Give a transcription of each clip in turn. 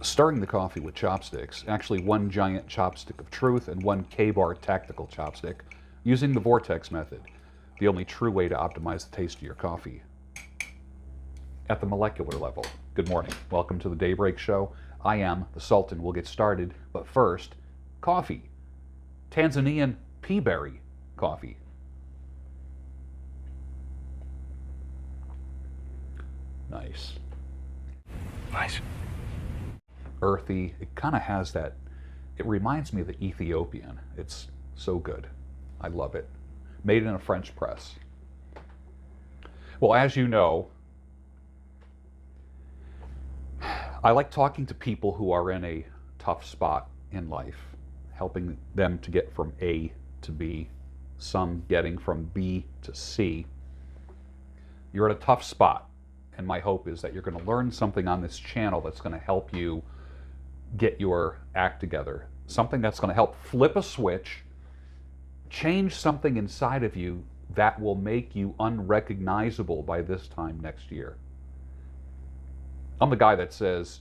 Stirring the coffee with chopsticks, actually one giant chopstick of truth and one K-bar tactical chopstick, using the vortex method, the only true way to optimize the taste of your coffee. At the molecular level. Good morning. Welcome to the Daybreak Show. I am the Sultan. We'll get started, but first, coffee. Tanzanian pea berry coffee. Nice. Nice. Earthy. It kind of has that, it reminds me of the Ethiopian. It's so good. I love it. Made in a French press. Well, as you know, I like talking to people who are in a tough spot in life, helping them to get from A to B, some getting from B to C. You're at a tough spot, and my hope is that you're going to learn something on this channel that's going to help you get your act together. Something that's going to help flip a switch, change something inside of you that will make you unrecognizable by this time next year. I'm the guy that says,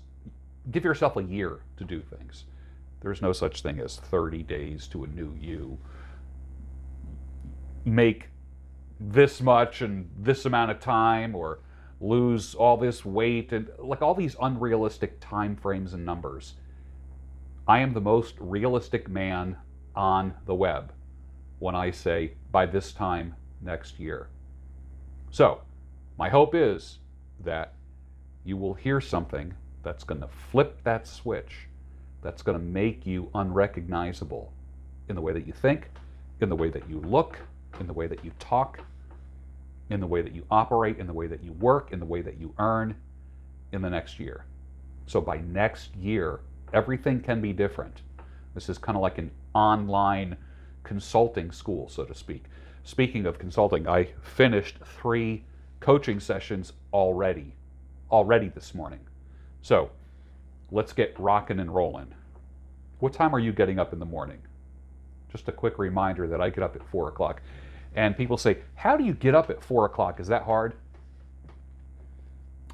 give yourself a year to do things. There's no such thing as 30 days to a new you. Make this much in this amount of time, or lose all this weight, and like all these unrealistic time frames and numbers. I am the most realistic man on the web when I say by this time next year. So, my hope is that you will hear something that's going to flip that switch, that's going to make you unrecognizable in the way that you think, in the way that you look, in the way that you talk, in the way that you operate, in the way that you work, in the way that you earn in the next year. So by next year, everything can be different. This is kind of like an online consulting school, so to speak. Speaking of consulting, I finished 3 coaching sessions already this morning. So let's get rocking and rolling. What time are you getting up in the morning? Just a quick reminder that I get up at 4 o'clock. And people say, how do you get up at 4 o'clock? Is that hard?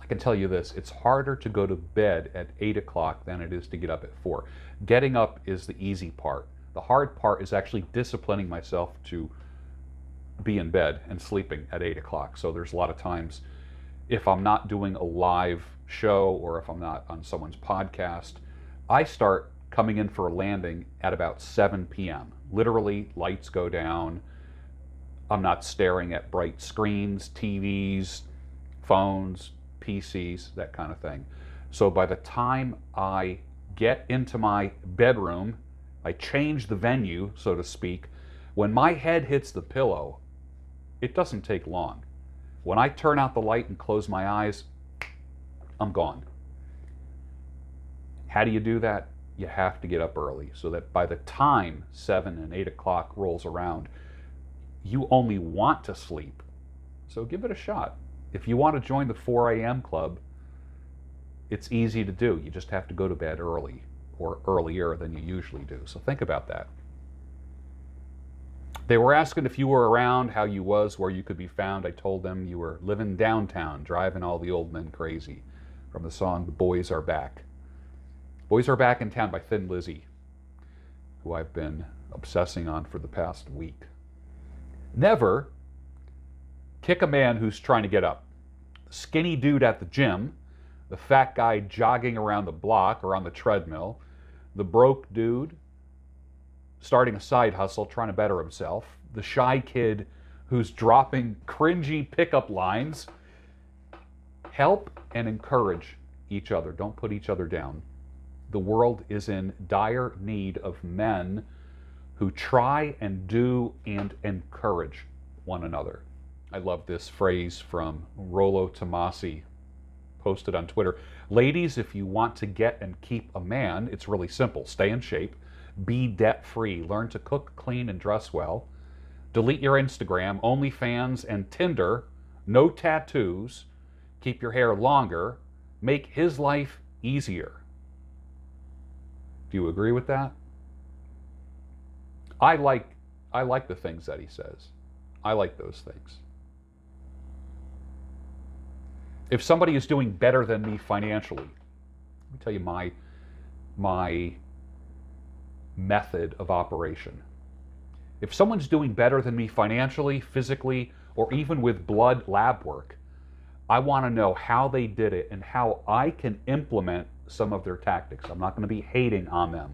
I can tell you this, it's harder to go to bed at 8 o'clock than it is to get up at 4. Getting up is the easy part. The hard part is actually disciplining myself to be in bed and sleeping at 8 o'clock. So there's a lot of times, if I'm not doing a live show or if I'm not on someone's podcast, I start coming in for a landing at about 7 p.m. Literally, lights go down. I'm not staring at bright screens, TVs, phones, PCs, that kind of thing. So by the time I get into my bedroom, I change the venue, so to speak. When my head hits the pillow, it doesn't take long. When I turn out the light and close my eyes, I'm gone. How do you do that? You have to get up early so that by the time 7 and 8 o'clock rolls around, you only want to sleep. So give it a shot. If you want to join the 4 a.m. club, it's easy to do. You just have to go to bed early, or earlier than you usually do. So think about that. They were asking if you were around, how you was, where you could be found. I told them you were living downtown, driving all the old men crazy, from the song The Boys Are Back. Boys Are Back in Town by Thin Lizzy, who I've been obsessing on for the past week. Never kick a man who's trying to get up. The skinny dude at the gym, the fat guy jogging around the block or on the treadmill, the broke dude starting a side hustle, trying to better himself, the shy kid who's dropping cringy pickup lines. Help and encourage each other. Don't put each other down. The world is in dire need of men who try and do and encourage one another. I love this phrase from Rollo Tomasi, posted on Twitter. Ladies, if you want to get and keep a man, it's really simple. Stay in shape, be debt-free, learn to cook, clean, and dress well, delete your Instagram, OnlyFans, and Tinder, no tattoos, keep your hair longer, make his life easier. Do you agree with that? I like the things that he says. I like those things. If somebody is doing better than me financially, let me tell you my my method of operation. If someone's doing better than me financially, physically, or even with blood lab work, I want to know how they did it and how I can implement some of their tactics. I'm not going to be hating on them.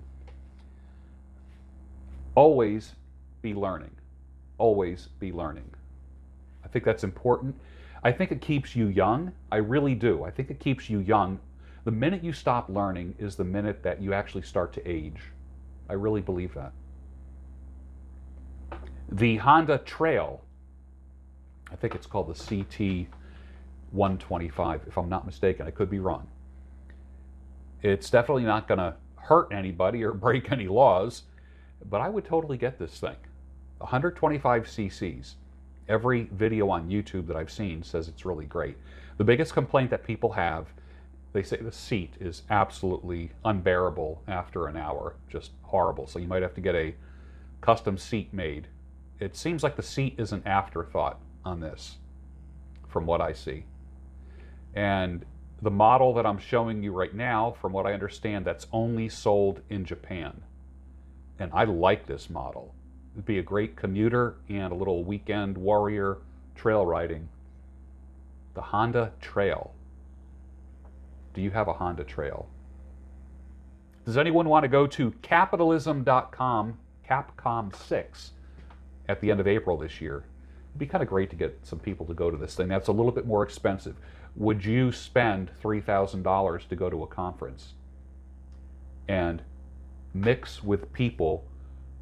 Always be learning. Always be learning. I think that's important. I think it keeps you young. I really do. I think it keeps you young. The minute you stop learning is the minute that you actually start to age. I really believe that. The Honda Trail, I think it's called the CT 125, if I'm not mistaken. I could be wrong. It's definitely not going to hurt anybody or break any laws, but I would totally get this thing. 125 cc's. Every video on YouTube that I've seen says it's really great. The biggest complaint that people have, they say the seat is absolutely unbearable after an hour. Just horrible. So you might have to get a custom seat made. It seems like the seat is an afterthought on this, from what I see. And the model that I'm showing you right now, from what I understand, that's only sold in Japan. And I like this model. It'd be a great commuter and a little weekend warrior trail riding. The Honda Trail. Do you have a Honda Trail? Does anyone want to go to capitalism.com, Capcom 6, at the end of April this year? It'd be kind of great to get some people to go to this thing. That's a little bit more expensive. Would you spend $3,000 to go to a conference and mix with people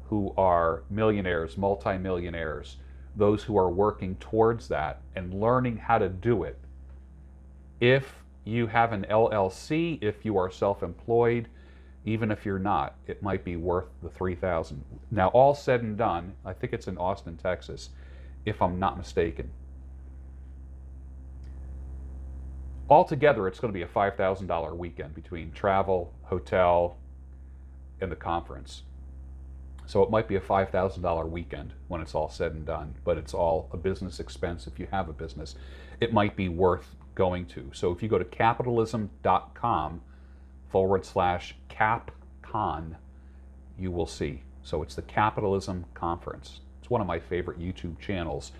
who are millionaires, multimillionaires, those who are working towards that and learning how to do it? If you have an LLC, if you are self-employed, even if you're not, it might be worth the $3,000. Now, all said and done, I think it's in Austin, Texas, if I'm not mistaken. Altogether, it's going to be a $5,000 weekend between travel, hotel, and the conference. So it might be a $5,000 weekend when it's all said and done, but it's all a business expense if you have a business. It might be worth going to. So if you go to capitalism.com/CapCon, you will see. So it's the Capitalism Conference. It's one of my favorite YouTube channels.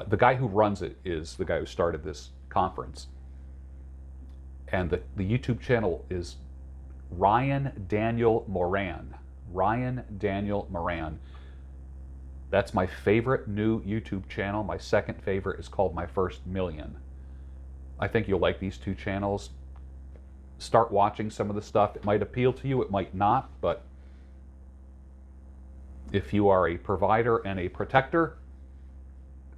The guy who runs it is the guy who started this conference. And the YouTube channel is Ryan Daniel Moran. Ryan Daniel Moran. That's my favorite new YouTube channel. My second favorite is called My First Million. I think you'll like these two channels. Start watching some of the stuff. It might appeal to you, it might not, but if you are a provider and a protector,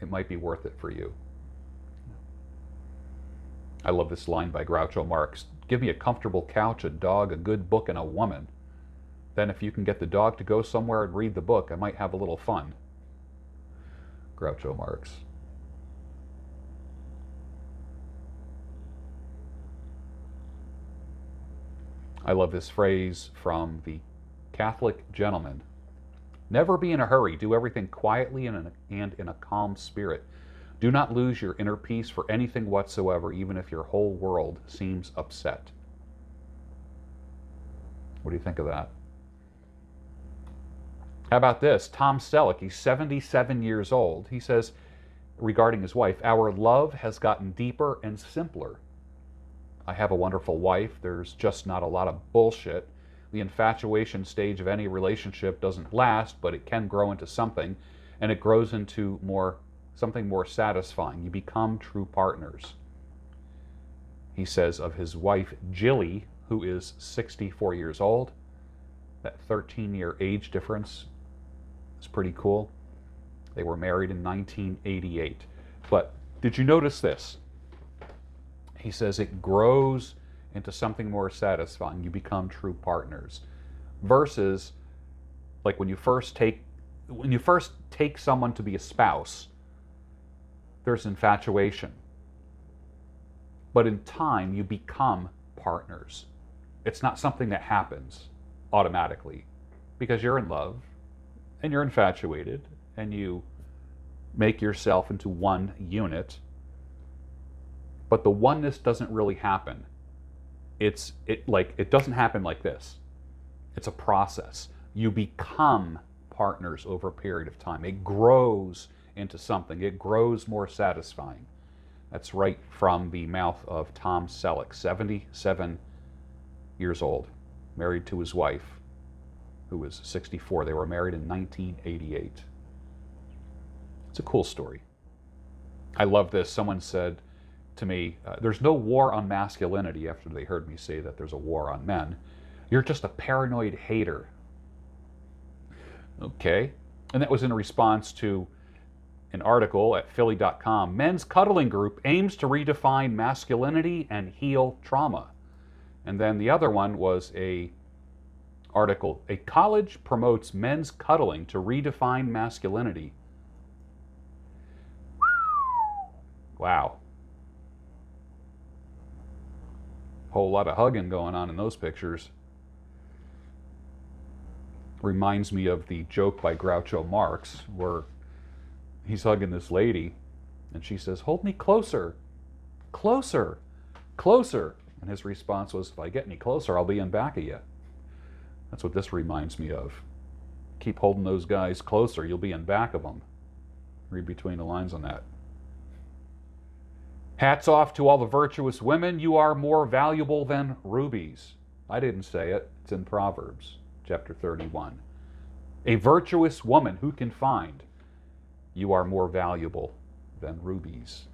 it might be worth it for you. I love this line by Groucho Marx. Give me a comfortable couch, a dog, a good book, and a woman. Then if you can get the dog to go somewhere and read the book, I might have a little fun. Groucho Marx. I love this phrase from the Catholic gentleman. Never be in a hurry. Do everything quietly and in a calm spirit. Do not lose your inner peace for anything whatsoever, even if your whole world seems upset. What do you think of that? How about this? Tom Selleck, he's 77 years old. He says, regarding his wife, our love has gotten deeper and simpler. I have a wonderful wife. There's just not a lot of bullshit. The infatuation stage of any relationship doesn't last, but it can grow into something, and it grows into something more satisfying. You become true partners. He says of his wife, Jilly, who is 64 years old. That 13-year age difference is pretty cool. They were married in 1988. But did you notice this? He says it grows into something more satisfying. You become true partners. Versus, like when you first take someone to be a spouse, there's infatuation. But in time, you become partners. It's not something that happens automatically because you're in love and you're infatuated and you make yourself into one unit. But the oneness doesn't really happen. It doesn't happen like this. It's a process. You become partners over a period of time. It grows into something. It grows more satisfying. That's right from the mouth of Tom Selleck, 77 years old, married to his wife, who was 64. They were married in 1988. It's a cool story. I love this. Someone said to me, there's no war on masculinity, after they heard me say that there's a war on men. You're just a paranoid hater. Okay. And that was in response to an article at Philly.com. Men's cuddling group aims to redefine masculinity and heal trauma. And then the other one was a article. A college promotes men's cuddling to redefine masculinity. Wow. Whole lot of hugging going on in those pictures. Reminds me of the joke by Groucho Marx where he's hugging this lady and she says, "Hold me closer, closer, closer." And his response was, "If I get any closer, I'll be in back of you." That's what this reminds me of. Keep holding those guys closer, you'll be in back of them. Read between the lines on that. Hats off to all the virtuous women. You are more valuable than rubies. I didn't say it. It's in Proverbs, chapter 31. A virtuous woman who can find. You are more valuable than rubies.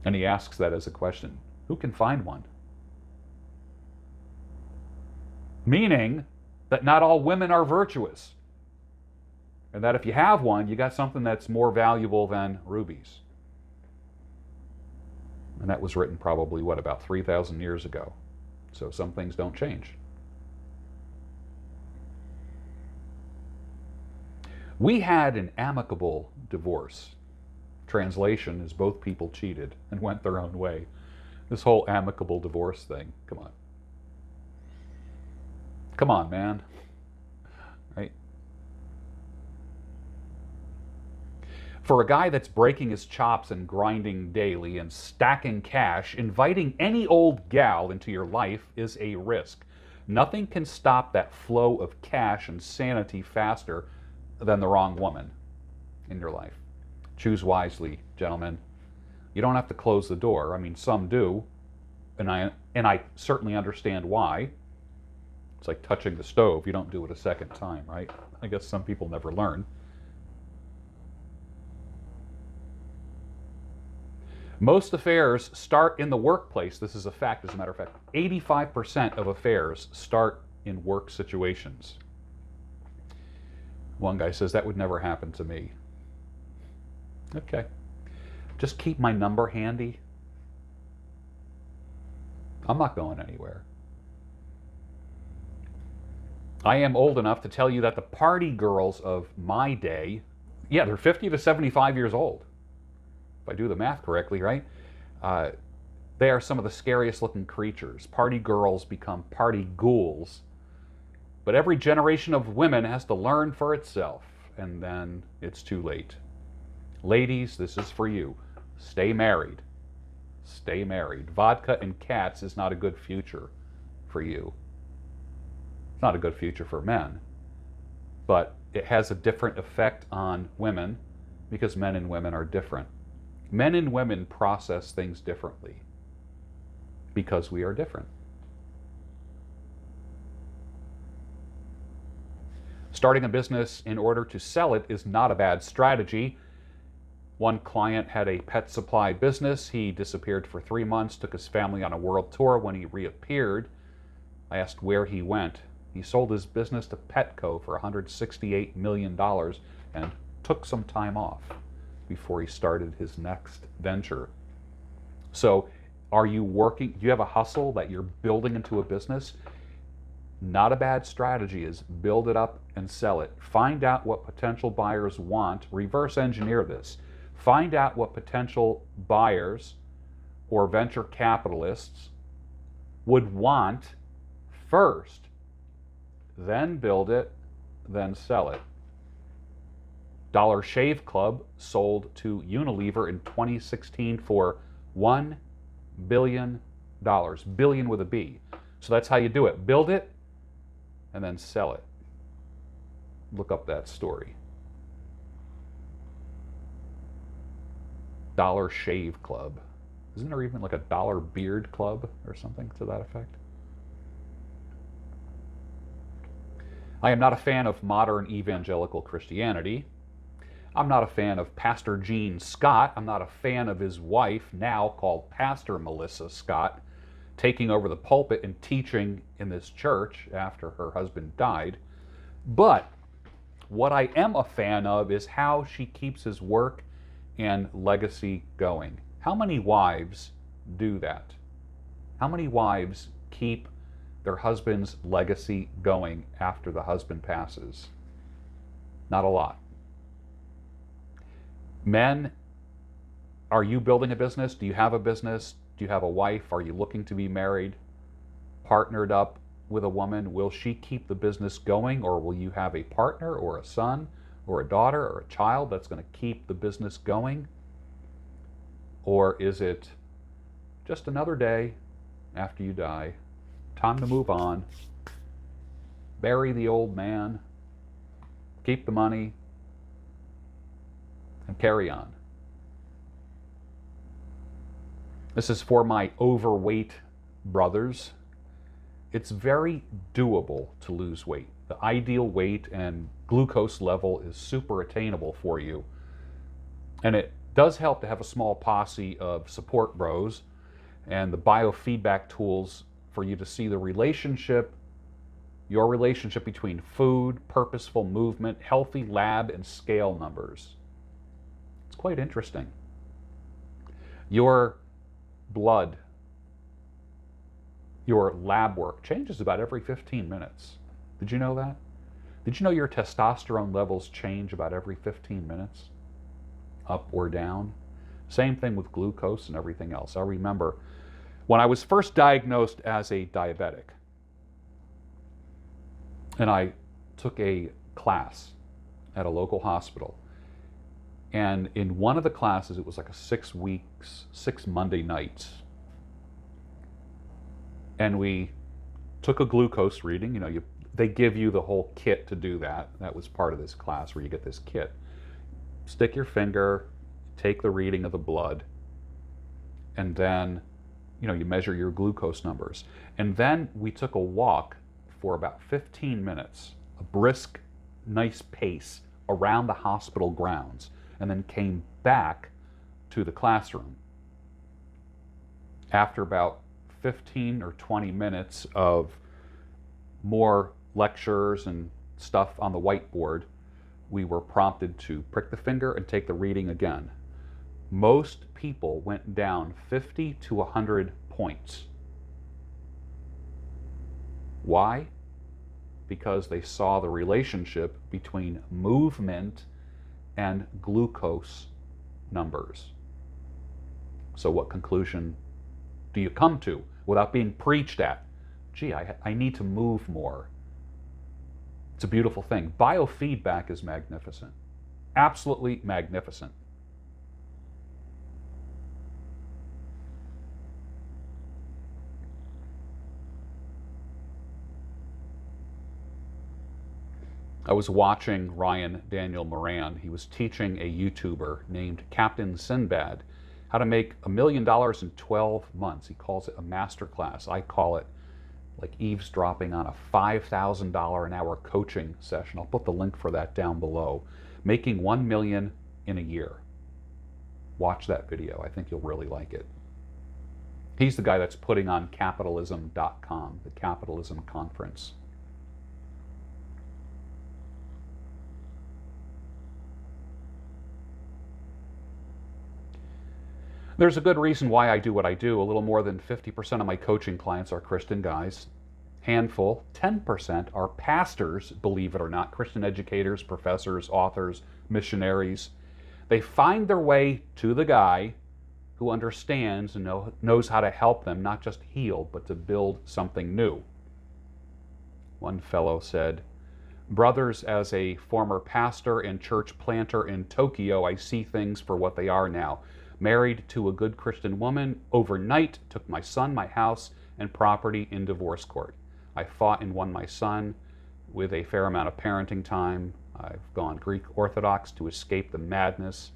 And he asks that as a question. Who can find one? Meaning that not all women are virtuous. And that if you have one, you got something that's more valuable than rubies. And that was written probably, what, about 3,000 years ago. So some things don't change. We had an amicable divorce. Translation is both people cheated and went their own way. This whole amicable divorce thing, come on. Come on, man. Right? For a guy that's breaking his chops and grinding daily and stacking cash, inviting any old gal into your life is a risk. Nothing can stop that flow of cash and sanity faster than the wrong woman in your life. Choose wisely, gentlemen. You don't have to close the door. I mean, some do, and I certainly understand why. It's like touching the stove. You don't do it a second time, right? I guess some people never learn. Most affairs start in the workplace. This is a fact, as a matter of fact. 85% of affairs start in work situations. One guy says, that would never happen to me. Okay. Just keep my number handy. I'm not going anywhere. I am old enough to tell you that the party girls of my day, yeah, they're 50 to 75 years old. If I do the math correctly, right? They are some of the scariest looking creatures. Party girls become party ghouls. But every generation of women has to learn for itself, and then it's too late. Ladies, this is for you. Stay married. Stay married. Vodka and cats is not a good future for you. It's not a good future for men. But it has a different effect on women because men and women are different. Men and women process things differently because we are different. Starting a business in order to sell it is not a bad strategy. One client had a pet supply business. He disappeared for 3 months, took his family on a world tour. When he reappeared, I asked where he went. He sold his business to Petco for $168 million and took some time off before he started his next venture. So, are you working? Do you have a hustle that you're building into a business? Not a bad strategy is build it up and sell it. Find out what potential buyers want. Reverse engineer this. Find out what potential buyers or venture capitalists would want first. Then build it, then sell it. Dollar Shave Club sold to Unilever in 2016 for $1 billion. Billion with a B. So that's how you do it. Build it and then sell it. Look up that story. Dollar Shave Club. Isn't there even like a Dollar Beard Club or something to that effect? I am not a fan of modern evangelical Christianity. I'm not a fan of Pastor Gene Scott. I'm not a fan of his wife, now called Pastor Melissa Scott, taking over the pulpit and teaching in this church after her husband died. But what I am a fan of is how she keeps his work and legacy going. How many wives do that? How many wives keep their husband's legacy going after the husband passes? Not a lot. Men, are you building a business? Do you have a business? Do you have a wife? Are you looking to be married? Partnered up with a woman? Will she keep the business going, or will you have a partner or a son or a daughter or a child that's going to keep the business going? Or is it just another day after you die? Time to move on. Bury the old man. Keep the money. And carry on. This is for my overweight brothers. It's very doable to lose weight. The ideal weight and glucose level is super attainable for you. And it does help to have a small posse of support bros and the biofeedback tools for you to see the relationship, your relationship between food, purposeful movement, healthy lab, and scale numbers. It's quite interesting. Your blood, your lab work changes about every 15 minutes. Did you know that? Did you know your testosterone levels change about every 15 minutes? Up or down? Same thing with glucose and everything else. I remember when I was first diagnosed as a diabetic, and I took a class at a local hospital. And in one of the classes, it was like a 6 weeks, 6 Monday nights. And we took a glucose reading. You know, they give you the whole kit to do that. That was part of this class where you get this kit. Stick your finger, take the reading of the blood, and then, you know, you measure your glucose numbers. And then we took a walk for about 15 minutes, a brisk, nice pace around the hospital grounds, and then came back to the classroom. After about 15 or 20 minutes of more lectures and stuff on the whiteboard, we were prompted to prick the finger and take the reading again. Most people went down 50 to 100 points. Why? Because they saw the relationship between movement and glucose numbers. So what conclusion do you come to without being preached at? Gee, I need to move more. It's a beautiful thing. Biofeedback is magnificent. Absolutely magnificent. I was watching Ryan Daniel Moran. He was teaching a YouTuber named Captain Sinbad how to make $1 million in 12 months. He calls it a masterclass. I call it like eavesdropping on a $5,000 an hour coaching session. I'll put the link for that down below. Making $1 million in a year. Watch that video. I think you'll really like it. He's the guy that's putting on capitalism.com, the Capitalism Conference. There's a good reason why I do what I do. A little more than 50% of my coaching clients are Christian guys. Handful, 10% are pastors, believe it or not, Christian educators, professors, authors, missionaries. They find their way to the guy who understands and knows how to help them, not just heal, but to build something new. One fellow said, "Brothers, as a former pastor and church planter in Tokyo, I see things for what they are now. Married to a good Christian woman, overnight, took my son, my house, and property in divorce court. I fought and won my son with a fair amount of parenting time. I've gone Greek Orthodox to escape the madness.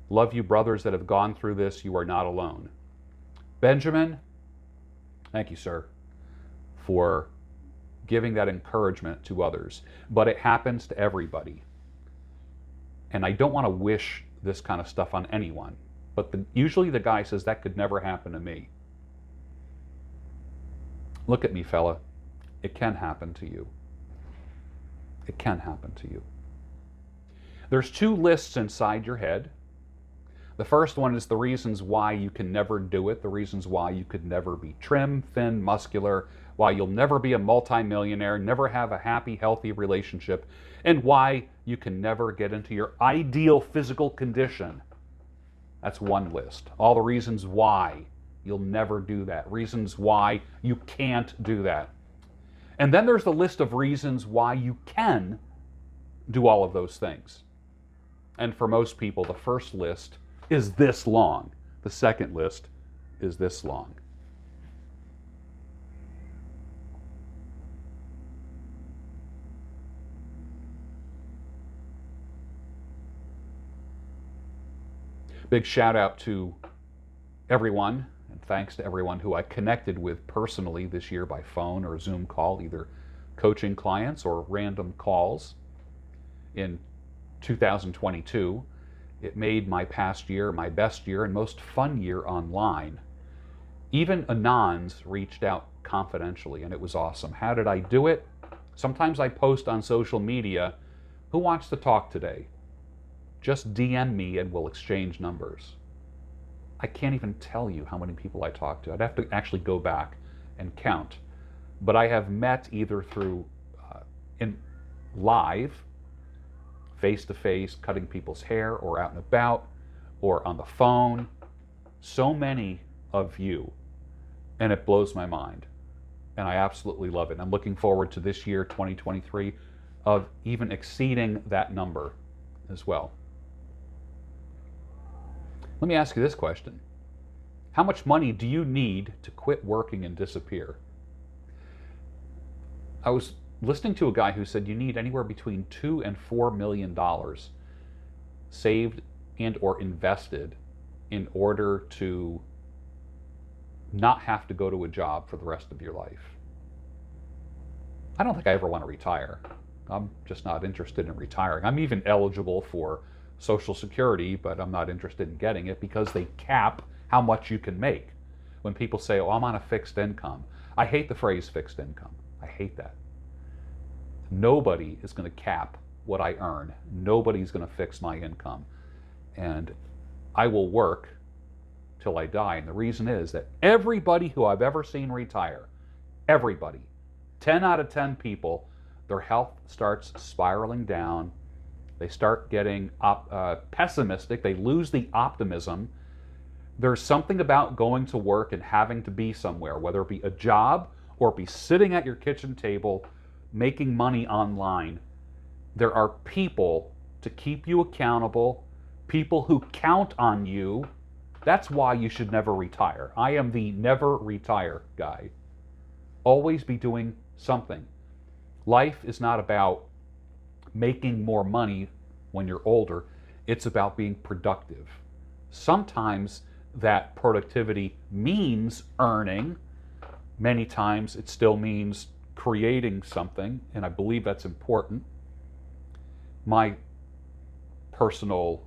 Love you, brothers that have gone through this. You are not alone. Benjamin, thank you, sir, for giving that encouragement to others. But it happens to everybody. And I don't want to wish this kind of stuff on anyone. But usually the guy says, that could never happen to me. Look at me, fella. It can happen to you. It can happen to you. There's two lists inside your head. The first one is the reasons why you can never do it, the reasons why you could never be trim, thin, muscular, why you'll never be a multimillionaire, never have a happy, healthy relationship, and why you can never get into your ideal physical condition. That's one list. All the reasons why you'll never do that, reasons why you can't do that. And then there's the list of reasons why you can do all of those things. And for most people, the first list is this long. The second list is this long. Big shout out to everyone, and thanks to everyone who I connected with personally this year by phone or Zoom call, either coaching clients or random calls in 2022. It made my past year my best year and most fun year online. Even Anons reached out confidentially, and it was awesome. How did I do it? Sometimes I post on social media, who wants to talk today? Just DM me and we'll exchange numbers. I can't even tell you how many people I talked to. I'd have to actually go back and count. But I have met either through in live, face-to-face, cutting people's hair, or out and about, or on the phone. So many of you, and it blows my mind. And I absolutely love it. I'm looking forward to this year, 2023, of even exceeding that number as well. Let me ask you this question. How much money do you need to quit working and disappear? I was listening to a guy who said you need anywhere between $2 and $4 million saved and or invested in order to not have to go to a job for the rest of your life. I don't think I ever want to retire. I'm just not interested in retiring. I'm even eligible for Social Security, but I'm not interested in getting it because they cap how much you can make. When people say, oh, I'm on a fixed income. I hate the phrase fixed income. I hate that. Nobody is going to cap what I earn. Nobody's going to fix my income. And I will work till I die. And the reason is that everybody who I've ever seen retire, everybody, 10 out of 10 people, their health starts spiraling down. They start getting pessimistic. They lose the optimism. There's something about going to work and having to be somewhere, whether it be a job or be sitting at your kitchen table making money online. There are people to keep you accountable, people who count on you. That's why you should never retire. I am the never retire guy. Always be doing something. Life is not about making more money when you're older. It's about being productive. Sometimes that productivity means earning. Many times it still means creating something, and I believe that's important. My personal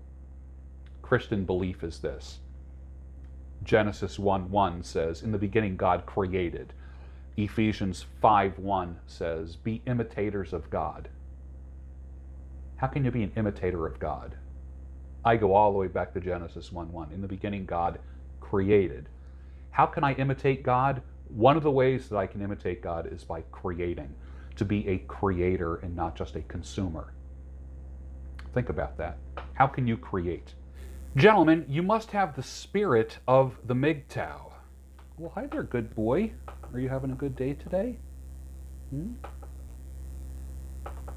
Christian belief is this. Genesis 1:1 says, in the beginning God created. Ephesians 5:1 says, be imitators of God. How can you be an imitator of God? I go all the way back to Genesis 1:1. In the beginning God created. How can I imitate God? One of the ways that I can imitate God is by creating. To be a creator and not just a consumer. Think about that. How can you create? Gentlemen, you must have the spirit of the MGTOW. Well, hi there, good boy. Are you having a good day today? You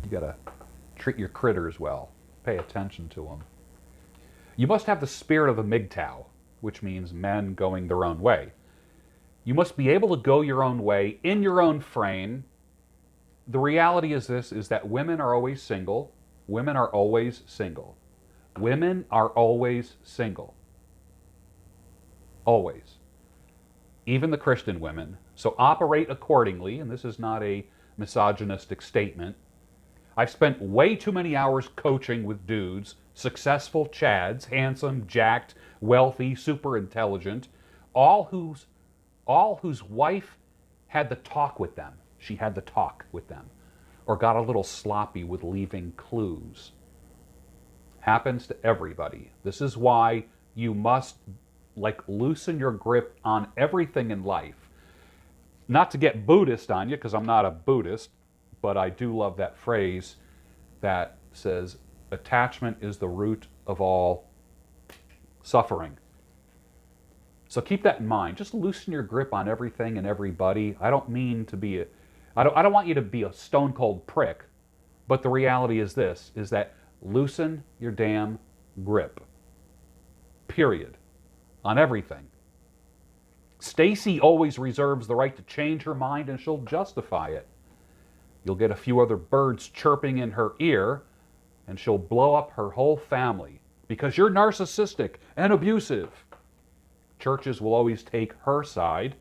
gotta treat your critters well. Pay attention to them. You must have the spirit of the MGTOW, which means men going their own way. You must be able to go your own way, in your own frame. The reality is this, is that women are always single. Women are always single. Women are always single. Always. Even the Christian women. So operate accordingly, and this is not a misogynistic statement. I've spent way too many hours coaching with dudes, successful chads, handsome, jacked, wealthy, super intelligent, all whose wife had the talk with them. She had the talk with them. Or got a little sloppy with leaving clues. Happens to everybody. This is why you must loosen your grip on everything in life. Not to get Buddhist on you, because I'm not a Buddhist, but I do love that phrase that says, attachment is the root of all suffering. So keep that in mind. Just loosen your grip on everything and everybody. I don't mean to be I don't want you to be a stone cold prick, but the reality is this, is that loosen your damn grip. Period. On everything. Stacy always reserves the right to change her mind, and she'll justify it. You'll get a few other birds chirping in her ear, and she'll blow up her whole family because you're narcissistic and abusive. Churches will always take her side.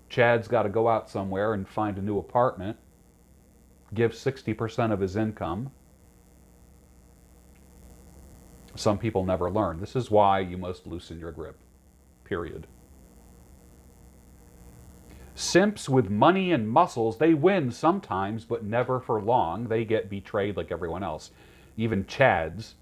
Chad's got to go out somewhere and find a new apartment, give 60% of his income. Some people never learn. This is why you must loosen your grip. Period. Simps with money and muscles, they win sometimes, but never for long. They get betrayed like everyone else. Even Chads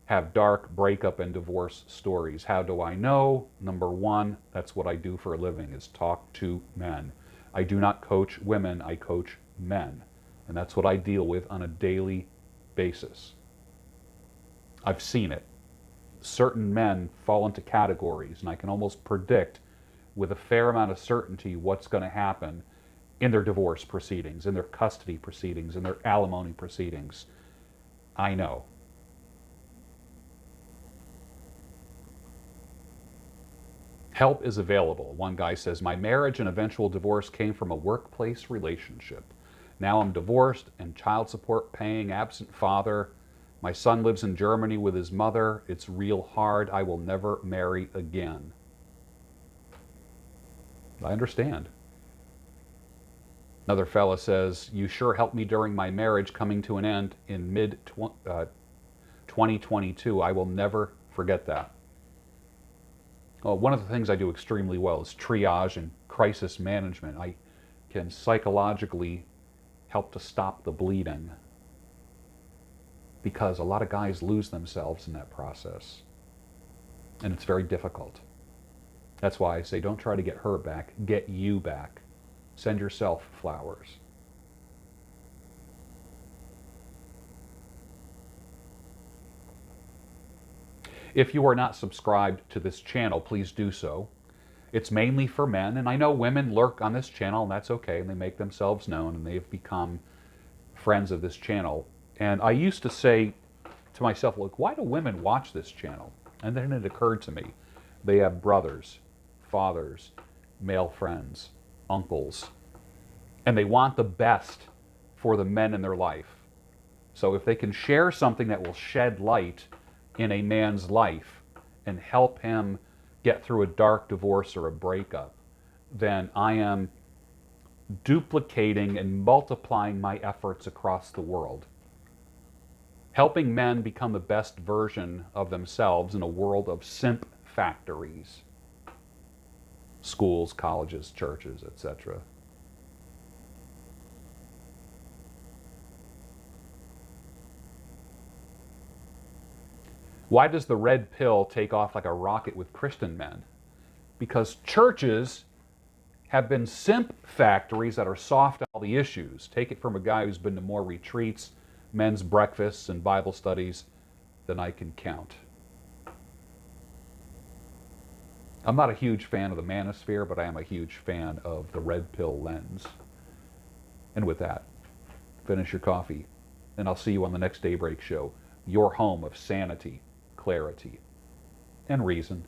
have dark breakup and divorce stories. How do I know? Number one, that's what I do for a living, is talk to men. I do not coach women, I coach men. And that's what I deal with on a daily basis. I've seen it. Certain men fall into categories, and I can almost predict with a fair amount of certainty what's going to happen in their divorce proceedings, in their custody proceedings, in their alimony proceedings. I know. Help is available. One guy says, my marriage and eventual divorce came from a workplace relationship. Now I'm divorced and child support paying, absent father. My son lives in Germany with his mother. It's real hard. I will never marry again. I understand. Another fella says, you sure helped me during my marriage coming to an end in mid-2022. I will never forget that. Well, one of the things I do extremely well is triage and crisis management. I can psychologically help to stop the bleeding, because a lot of guys lose themselves in that process. And it's very difficult. That's why I say don't try to get her back, get you back. Send yourself flowers. If you are not subscribed to this channel, please do so. It's mainly for men, and I know women lurk on this channel, and that's okay, and they make themselves known, and they've become friends of this channel. And I used to say to myself, look, why do women watch this channel? And then it occurred to me, they have brothers, fathers, male friends, uncles, and they want the best for the men in their life. So if they can share something that will shed light in a man's life and help him get through a dark divorce or a breakup, then I am duplicating and multiplying my efforts across the world. Helping men become the best version of themselves in a world of simp factories. Schools, colleges, churches, etc. Why does the red pill take off like a rocket with Christian men? Because churches have been simp factories that are soft on all the issues. Take it from a guy who's been to more retreats, men's breakfasts, and Bible studies than I can count. I'm not a huge fan of the manosphere, but I am a huge fan of the red pill lens. And with that, finish your coffee, and I'll see you on the next Daybreak Show, your home of sanity, clarity, and reason.